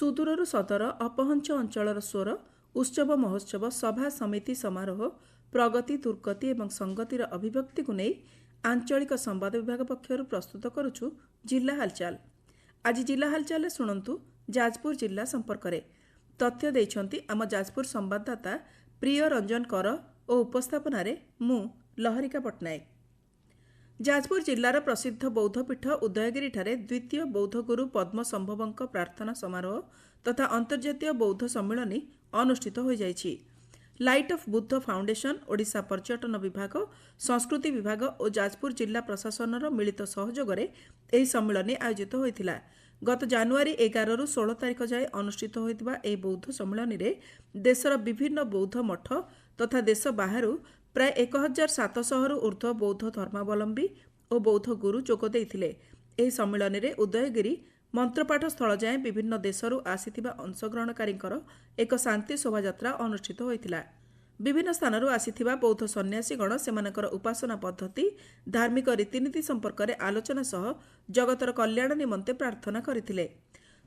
सुदूरରୁ ସଦର ଅପହଞ୍ଚ ଅଞ୍ଚଳର ସ୍ୱର ଉତ୍ସବ ମହୋତ୍ସବ ସଭା ସମିତି ସମାରୋହ ପ୍ରଗତି ଦୁର୍ଗତି ଏବଂ ସଂଗତିର ଅଭିବ୍ୟକ୍ତିକୁ ନେଇ ଆଞ୍ଚଳିକ ସମ୍ବାଦ ବିଭାଗ ପକ୍ଷରୁ ପ୍ରସ୍ତୁତ କରୁଛୁ ଜିଲ୍ଲା ହାଲଚାଲ। ଆଜି ଜିଲ୍ଲା ହାଲଚାଲରେ ଶୁଣନ୍ତୁ ଯାଜପୁର ଜିଲ୍ଲା ସମ୍ପର୍କରେ ତଥ୍ୟ ଦେଇଛନ୍ତି ଆମ ଯାଜପୁର ସମ୍ବାଦଦାତା ପ୍ରିୟ ରଞ୍ଜନ କର ଓ ଉପସ୍ଥାପନାରେ ମୁଁ ଲହରିକା ପଟ୍ଟନାୟକ। ଯାଜପୁର ଜିଲ୍ଲାର ପ୍ରସିଦ୍ଧ ବୌଦ୍ଧପୀଠ ଉଦୟଗିରିଠାରେ ଦ୍ୱିତୀୟ ବୌଦ୍ଧଗୁରୁ ପଦ୍ମସମ୍ଭବଙ୍କ ପ୍ରାର୍ଥନା ସମାରୋହ ତଥା ଅନ୍ତର୍ଜାତୀୟ ବୌଦ୍ଧ ସମ୍ମିଳନୀ ଅନୁଷ୍ଠିତ ହୋଇଯାଇଛି। Light of Buddha foundation, Odisha ପର୍ଯ୍ୟଟନ ବିଭାଗ, ସଂସ୍କୃତି ବିଭାଗ ଓ ଯାଜପୁର ଜିଲ୍ଲା ପ୍ରଶାସନର ମିଳିତ ସହଯୋଗରେ ଏହି ସମ୍ମିଳନୀ ଆୟୋଜିତ ହୋଇଥିଲା। ଗତ ଜାନୁଆରୀ 11ରୁ 16 ତାରିଖ ଯାଏଁ ଅନୁଷ୍ଠିତ ହୋଇଥିବା ଏହି ବୌଦ୍ଧ ସମ୍ମିଳନୀରେ ଦେଶର ବିଭିନ୍ନ ବୌଦ୍ଧ ମଠ ତଥା ଦେଶ ବାହାରୁ ପ୍ରାୟ 1700ରୁ ଊର୍ଦ୍ଧ୍ୱ ବୌଦ୍ଧ ଧର୍ମାବଲମ୍ବୀ ଓ ବୌଦ୍ଧ ଗୁରୁ ଯୋଗ ଦେଇଥିଲେ। ଏହି ସମ୍ମିଳନୀରେ ଉଦୟଗିରି ମନ୍ତ୍ରପାଠ ସ୍ଥଳ ଯାଏଁ ବିଭିନ୍ନ ଦେଶରୁ ଆସିଥିବା ଅଂଶଗ୍ରହଣକାରୀଙ୍କର ଏକ ଶାନ୍ତି ଶୋଭାଯାତ୍ରା ଅନୁଷ୍ଠିତ ହୋଇଥିଲା। ବିଭିନ୍ନ ସ୍ଥାନରୁ ଆସିଥିବା ବୌଦ୍ଧ ସନ୍ନ୍ୟାସୀଗଣ ସେମାନଙ୍କର ଉପାସନା ପଦ୍ଧତି, ଧାର୍ମିକ ରୀତିନୀତି ସମ୍ପର୍କରେ ଆଲୋଚନା ସହ ଜଗତର କଲ୍ୟାଣ ନିମନ୍ତେ ପ୍ରାର୍ଥନା କରିଥିଲେ।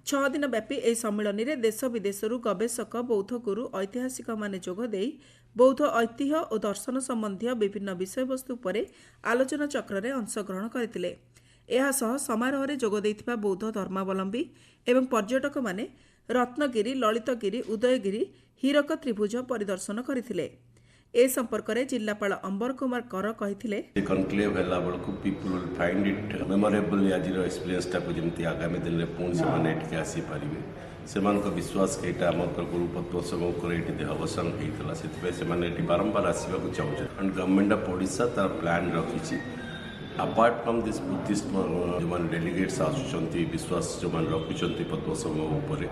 6 ଦିନ ବ୍ୟାପୀ ଏହି ସମ୍ମିଳନୀରେ ଦେଶ ବିଦେଶରୁ ଗବେଷକ, ବୌଦ୍ଧ ଗୁରୁ, ଐତିହାସିକମାନେ ଯୋଗଦେଇ ବୌଦ୍ଧ ଐତିହ୍ୟ ଓ ଦର୍ଶନ ସମ୍ବନ୍ଧୀୟ ବିଭିନ୍ନ ବିଷୟବସ୍ତୁ ଉପରେ ଆଲୋଚନା ଚକ୍ରରେ ଅଂଶଗ୍ରହଣ କରିଥିଲେ। ଏହାସହ ସମାରୋହରେ ଯୋଗ ଦେଇଥିବା ବୌଦ୍ଧ ଧର୍ମାବଲମ୍ବୀ ଏବଂ ପର୍ଯ୍ୟଟକମାନେ ରତ୍ନଗିରି, ଲଳିତଗିରି, ଉଦୟଗିରି, ହୀରକ ତ୍ରିଭୁଜ ପରିଦର୍ଶନ କରିଥିଲେ। ଏ ସମ୍ପର୍କରେ ଜିଲ୍ଲାପାଳ ଅମ୍ବର କୁମାର କର କହିଥିଲେ, କନକ୍ଲେଭ ହେଲା ବେଳକୁ people will find it memorable. ଆଜିର ଏକ୍ସପିରିଏନ୍ସଟାକୁ ଯେମିତି ଆଗାମୀ ଦିନରେ ପୁଣି ସେମାନେ ଏଠିକି ଆସିପାରିବେ, ସେମାନଙ୍କ ବିଶ୍ୱାସ କି ଏଇଟା ଆମର ଗୁରୁ ପଦ୍ମସମ୍ଭବଙ୍କର ଏଠି ଦେହାବସାନ ହେଇଥିଲା, ସେଥିପାଇଁ ସେମାନେ ଏଠି ବାରମ୍ବାର ଆସିବାକୁ ଚାହୁଁଛନ୍ତି। ଆଣ୍ଡ ଗଭର୍ଣ୍ଣମେଣ୍ଟ ଅଫ୍ ଓଡ଼ିଶା ତାର ପ୍ଲାନ୍ ରଖିଛି। ଆପାର୍ଟ ଫ୍ରମ୍ ଦିସ୍ ବୁଦ୍ଧିଷ୍ଟ ଯେଉଁମାନେ ଡେଲିଗେଟ୍ସ ଆସୁଛନ୍ତି, ବିଶ୍ୱାସ ଯେଉଁମାନେ ରଖୁଛନ୍ତି ପଦ୍ମସମ୍ଭବ ଉପରେ,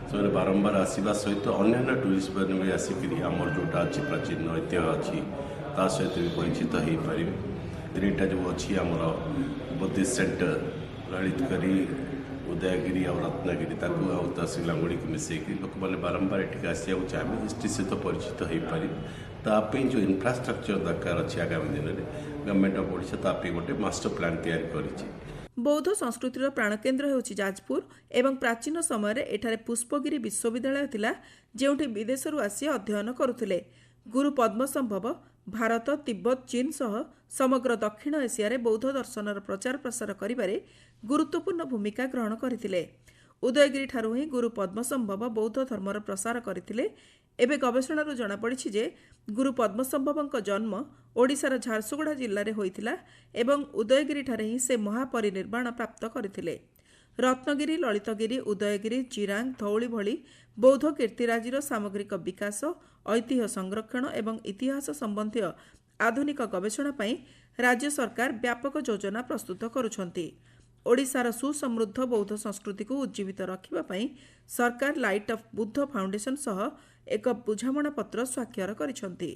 ସେମାନେ ବାରମ୍ବାର ଆସିବା ସହିତ ଅନ୍ୟାନ୍ୟ ଟୁରିଷ୍ଟମାନେ ବି ଆସିକିରି ଆମର ଯେଉଁଟା ଅଛି ପ୍ରାଚୀନ ଐତିହ୍ୟ ଅଛି ତା ସହିତ ବି ପରିଚିତ ହୋଇପାରିବେ। ତିନିଟା ଯେଉଁ ଅଛି ଆମର ବୁଦ୍ଧିଷ୍ଟ ସେଣ୍ଟର ଲଳିତଗିରି, ଉଦୟଗିରି ଆଉ ରତ୍ନଗିରି, ତାକୁ ଆଉ ତହସିଲାଗୁଡ଼ିକୁ ମିଶାଇକି ଲୋକମାନେ ବାରମ୍ବାର ଏଠିକି ଆସିବାକୁ ଚାହିଁବେ, ହିଷ୍ଟ୍ରି ସହିତ ପରିଚିତ ହୋଇପାରିବେ। ତା ପାଇଁ ଯେଉଁ ଇନଫ୍ରାଷ୍ଟ୍ରକ୍ଚର ଦରକାର ଅଛି ଆଗାମୀ ଦିନରେ ଗଭର୍ଣ୍ଣମେଣ୍ଟ ଅଫ୍ ଓଡ଼ିଶା ତା ପାଇଁ ଗୋଟେ ମାଷ୍ଟର ପ୍ଲାନ୍ ତିଆରି କରିଛି। ବୌଦ୍ଧ ସଂସ୍କୃତିର ପ୍ରାଣକେନ୍ଦ୍ର ହେଉଛି ଯାଜପୁର ଏବଂ ପ୍ରାଚୀନ ସମୟରେ ଏଠାରେ ପୁଷ୍ପଗିରି ବିଶ୍ୱବିଦ୍ୟାଳୟ ଥିଲା, ଯେଉଁଠି ବିଦେଶରୁ ଆସି ଅଧ୍ୟୟନ କରୁଥିଲେ। ଗୁରୁ ପଦ୍ମସମ୍ଭବ ଭାରତ, ତିବ୍ବତ, ଚୀନ ସହ ସମଗ୍ର ଦକ୍ଷିଣ ଏସିଆରେ ବୌଦ୍ଧ ଦର୍ଶନର ପ୍ରଚାର ପ୍ରସାର କରିବାରେ ଗୁରୁତ୍ୱପୂର୍ଣ୍ଣ ଭୂମିକା ଗ୍ରହଣ କରିଥିଲେ। ଉଦୟଗିରିଠାରୁ ହିଁ ଗୁରୁ ପଦ୍ମସମ୍ଭବ ବୌଦ୍ଧ ଧର୍ମର ପ୍ରସାର କରିଥିଲେ। ଏବେ ଗବେଷଣାରୁ ଜଣାପଡ଼ିଛି ଯେ ଗୁରୁ ପଦ୍ମସମ୍ଭବଙ୍କ ଜନ୍ମ ଓଡ଼ିଶାର ଝାରସୁଗୁଡ଼ା ଜିଲ୍ଲାରେ ହୋଇଥିଲା ଏବଂ ଉଦୟଗିରିଠାରେ ହିଁ ସେ ମହାପରିନିର୍ବାଣ ପ୍ରାପ୍ତ କରିଥିଲେ। ରତ୍ନଗିରି, ଲଳିତଗିରି, ଉଦୟଗିରି, ଜିରାଙ୍ଗ, ଧଉଳି ଭଳି ବୌଦ୍ଧ କୀର୍ତ୍ତିରାଜିର ସାମଗ୍ରିକ ବିକାଶ, ଐତିହ୍ୟ ସଂରକ୍ଷଣ ଏବଂ ଇତିହାସ ସମ୍ବନ୍ଧୀୟ ଆଧୁନିକ ଗବେଷଣା ପାଇଁ ରାଜ୍ୟ ସରକାର ବ୍ୟାପକ ଯୋଜନା ପ୍ରସ୍ତୁତ କରୁଛନ୍ତି। ଓଡ଼ିଶାର ସୁସମୃଦ୍ଧ ବୌଦ୍ଧ ସଂସ୍କୃତିକୁ ଉଜ୍ଜୀବିତ ରଖିବା ପାଇଁ ସରକାର ଲାଇଟ୍ ଅଫ୍ ବୁଦ୍ଧ ଫାଉଣ୍ଡେସନ ସହ ଏକ ବୁଝାମଣାପତ୍ର ସ୍ୱାକ୍ଷର କରିଛନ୍ତି।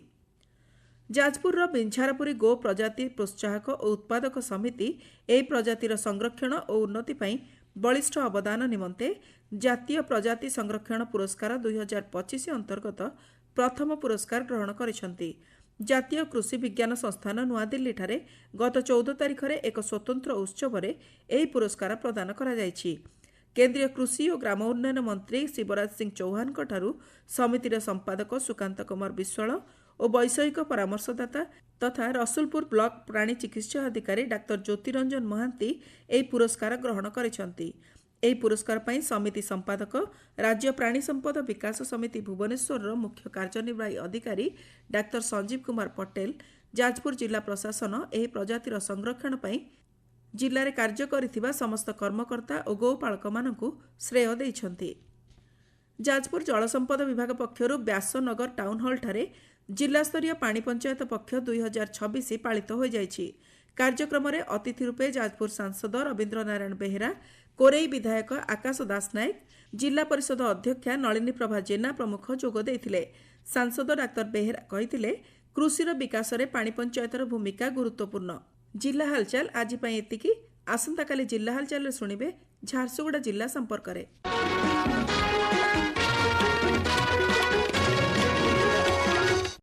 ଯାଜପୁରର ବିଞ୍ଝାରପୁରୀ ଗୋ ପ୍ରଜାତି ପ୍ରୋତ୍ସାହକ ଓ ଉତ୍ପାଦକ ସମିତି ଏହି ପ୍ରଜାତିର ସଂରକ୍ଷଣ ଓ ଉନ୍ନତି ପାଇଁ ବଳିଷ୍ଠ ଅବଦାନ ନିମନ୍ତେ ଜାତୀୟ ପ୍ରଜାତି ସଂରକ୍ଷଣ ପୁରସ୍କାର 2025 ଅନ୍ତର୍ଗତ ପ୍ରଥମ ପୁରସ୍କାର ଗ୍ରହଣ କରିଛନ୍ତି। ଜାତୀୟ କୃଷି ବିଜ୍ଞାନ ସଂସ୍ଥାନ ନୂଆଦିଲ୍ଲୀଠାରେ ଗତ 14 ତାରିଖରେ ଏକ ସ୍ୱତନ୍ତ୍ର ଉତ୍ସବରେ ଏହି ପୁରସ୍କାର ପ୍ରଦାନ କରାଯାଇଛି। କେନ୍ଦ୍ରୀୟ କୃଷି ଓ ଗ୍ରାମ ଉନ୍ନୟନ ମନ୍ତ୍ରୀ ଶିବରାଜ ସିଂ ଚୌହାନଙ୍କଠାରୁ ସମିତିର ସମ୍ପାଦକ ସୁକାନ୍ତ କୁମାର ବିଶ୍ୱାଳ ଓ ବୈଷୟିକ ପରାମର୍ଶଦାତା ତଥା ରସୁଲପୁର ବ୍ଲକ ପ୍ରାଣୀ ଚିକିତ୍ସା ଅଧିକାରୀ ଡାକ୍ତର ଜ୍ୟୋତିରଞ୍ଜନ ମହାନ୍ତି ଏହି ପୁରସ୍କାର ଗ୍ରହଣ କରିଛନ୍ତି। ଏହି ପୁରସ୍କାର ପାଇଁ ସମିତି ସମ୍ପାଦକ, ରାଜ୍ୟ ପ୍ରାଣୀ ସମ୍ପଦ ବିକାଶ ସମିତି ଭୁବନେଶ୍ୱରର ମୁଖ୍ୟ କାର୍ଯ୍ୟନିର୍ବାହୀ ଅଧିକାରୀ ଡାକ୍ତର ସଞ୍ଜୀବ କୁମାର ପଟେଲ, ଯାଜପୁର ଜିଲ୍ଲା ପ୍ରଶାସନ ଏହି ପ୍ରଜାତିର ସଂରକ୍ଷଣ ପାଇଁ ଜିଲ୍ଲାରେ କାର୍ଯ୍ୟ କରିଥିବା ସମସ୍ତ କର୍ମକର୍ତ୍ତା ଓ ଗୋପାଳକମାନଙ୍କୁ ଶ୍ରେୟ ଦେଇଛନ୍ତି। ଯାଜପୁର ଜଳସମ୍ପଦ ବିଭାଗ ପକ୍ଷରୁ ବ୍ୟାସନଗର ଟାଉନ୍ ହଲ୍ଠାରେ ଜିଲ୍ଲାସ୍ତରୀୟ ପାଣି ପଞ୍ଚାୟତ ପକ୍ଷ 2026 ପାଳିତ ହୋଇଯାଇଛି। କାର୍ଯ୍ୟକ୍ରମରେ ଅତିଥି ରୂପେ ଯାଜପୁର ସାଂସଦ ରବୀନ୍ଦ୍ର ନାରାୟଣ ବେହେରା, କୋରେଇ ବିଧାୟକ ଆକାଶ ଦାସ ନାୟକ, ଜିଲ୍ଲା ପରିଷଦ ଅଧ୍ୟକ୍ଷା ନଳିନୀ ପ୍ରଭା ଜେନା ପ୍ରମୁଖ ଯୋଗ ଦେଇଥିଲେ। ସାଂସଦ ଡାକ୍ତର ବେହେରା କହିଥିଲେ, କୃଷିର ବିକାଶରେ ପାଣି ପଞ୍ଚାୟତର ଭୂମିକା ଗୁରୁତ୍ୱପୂର୍ଣ୍ଣ। ଜିଲ୍ଲା ହାଲଚାଲ ଆଜି ପାଇଁ ଏତିକି। ଆସନ୍ତାକାଲି ଜିଲ୍ଲା ହାଲଚାଲରେ ଶୁଣିବେ ଝାରସୁଗୁଡ଼ା ଜିଲ୍ଲା ସମ୍ପର୍କରେ।